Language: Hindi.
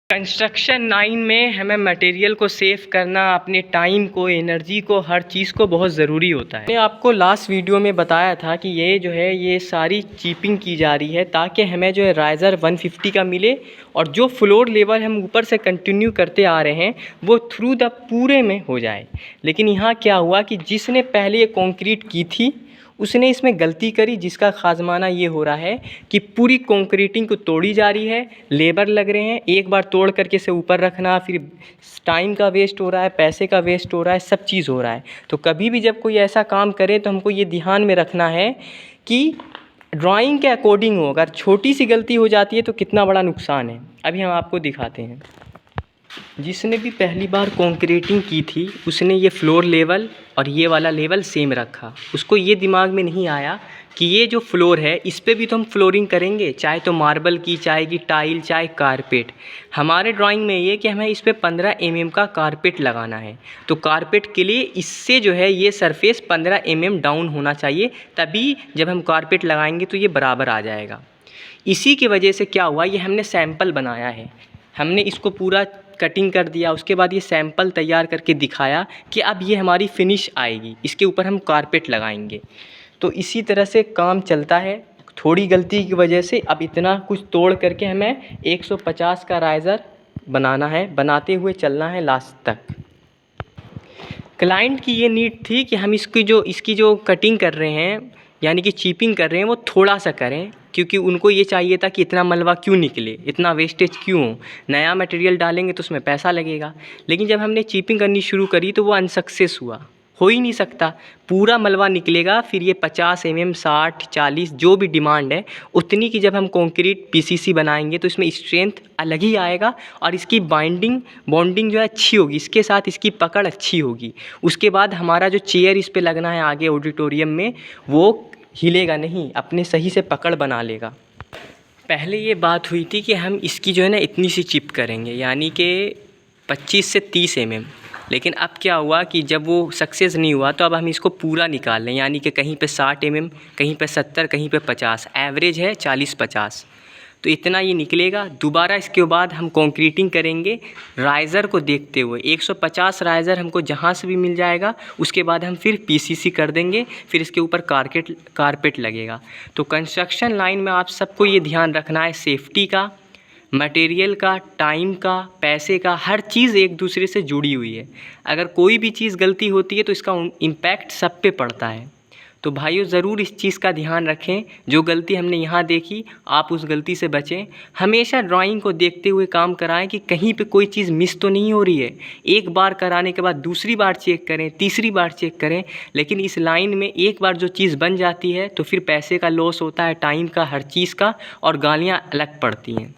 कंस्ट्रक्शन लाइन में हमें मटेरियल को सेव करना, अपने टाइम को, एनर्जी को, हर चीज़ को बहुत ज़रूरी होता है। मैंने आपको लास्ट वीडियो में बताया था कि ये जो है ये सारी चिपिंग की जा रही है ताकि हमें जो है राइज़र 150 का मिले और जो फ्लोर लेवल हम ऊपर से कंटिन्यू करते आ रहे हैं वो थ्रू द पूरे में हो जाए। लेकिन यहाँ क्या हुआ कि जिसने पहले ये कंक्रीट की थी उसने इसमें गलती करी, जिसका खाजमाना ये हो रहा है कि पूरी कंक्रीटिंग को तोड़ी जा रही है, लेबर लग रहे हैं, एक बार तोड़ करके इसे ऊपर रखना, फिर टाइम का वेस्ट हो रहा है, पैसे का वेस्ट हो रहा है, सब चीज़ हो रहा है। तो कभी भी जब कोई ऐसा काम करे तो हमको ये ध्यान में रखना है कि ड्राइंग के अकॉर्डिंग हो। अगर छोटी सी गलती हो जाती है तो कितना बड़ा नुकसान है। अभी हम आपको दिखाते हैं। जिसने भी पहली बार कंक्रीटिंग की थी उसने ये फ्लोर लेवल और ये वाला लेवल सेम रखा। उसको ये दिमाग में नहीं आया कि ये जो फ्लोर है इस पे भी तो हम फ्लोरिंग करेंगे, चाहे तो मार्बल की, चाहे की टाइल, चाहे कारपेट। हमारे ड्राइंग में ये कि हमें इस पे 15 mm का कारपेट लगाना है। तो कारपेट के लिए इससे जो है ये सरफेस 15 mm डाउन होना चाहिए, तभी जब हम कारपेट लगाएंगे तो ये बराबर आ जाएगा। इसी की वजह से क्या हुआ, ये हमने सैंपल बनाया है, हमने इसको पूरा कटिंग कर दिया, उसके बाद ये सैंपल तैयार करके दिखाया कि अब ये हमारी फिनिश आएगी, इसके ऊपर हम कारपेट लगाएंगे। तो इसी तरह से काम चलता है। थोड़ी गलती की वजह से अब इतना कुछ तोड़ करके हमें 150 का राइज़र बनाना है, बनाते हुए चलना है लास्ट तक। क्लाइंट की ये नीड थी कि हम इसकी जो कटिंग कर रहे हैं यानी कि चिपिंग कर रहे हैं वो थोड़ा सा करें, क्योंकि उनको ये चाहिए था कि इतना मलबा क्यों निकले, इतना वेस्टेज क्यों, नया मटेरियल डालेंगे तो उसमें पैसा लगेगा। लेकिन जब हमने चिपिंग करनी शुरू करी तो वो अनसक्सेस हुआ, हो ही नहीं सकता, पूरा मलबा निकलेगा। फिर ये 50 mm, 60, 40 जो भी डिमांड है उतनी की जब हम कंक्रीट पीसीसी बनाएंगे तो इसमें स्ट्रेंथ अलग ही आएगा और इसकी बॉन्डिंग जो है अच्छी होगी, इसके साथ इसकी पकड़ अच्छी होगी। उसके बाद हमारा जो चेयर इस पे लगना है आगे ऑडिटोरियम में वो हिलेगा नहीं, अपने सही से पकड़ बना लेगा। पहले ये बात हुई थी कि हम इसकी जो है ना इतनी सी चिप करेंगे यानी कि 25 से 30 mm। लेकिन अब क्या हुआ कि जब वो सक्सेस नहीं हुआ तो अब हम इसको पूरा निकाल लें, यानी कि कहीं पे 60 mm, कहीं पे 70, कहीं पे 50, एवरेज है 40-50, तो इतना ये निकलेगा। दोबारा इसके बाद हम कंक्रीटिंग करेंगे राइज़र को देखते हुए। 150 राइज़र हमको जहाँ से भी मिल जाएगा, उसके बाद हम फिर पीसीसी कर देंगे, फिर इसके ऊपर कारपेट लगेगा। तो कंस्ट्रक्शन लाइन में आप सबको ये ध्यान रखना है, सेफ्टी का, मटेरियल का, टाइम का, पैसे का, हर चीज़ एक दूसरे से जुड़ी हुई है। अगर कोई भी चीज़ गलती होती है तो इसका इम्पैक्ट सब पे पड़ता है। तो भाइयों ज़रूर इस चीज़ का ध्यान रखें। जो गलती हमने यहाँ देखी आप उस गलती से बचें। हमेशा ड्राइंग को देखते हुए काम कराएं कि कहीं पे कोई चीज़ मिस तो नहीं हो रही है। एक बार कराने के बाद दूसरी बार चेक करें, तीसरी बार चेक करें। लेकिन इस लाइन में एक बार जो चीज़ बन जाती है तो फिर पैसे का लॉस होता है, टाइम का, हर चीज़ का, और गालियाँ अलग पड़ती हैं।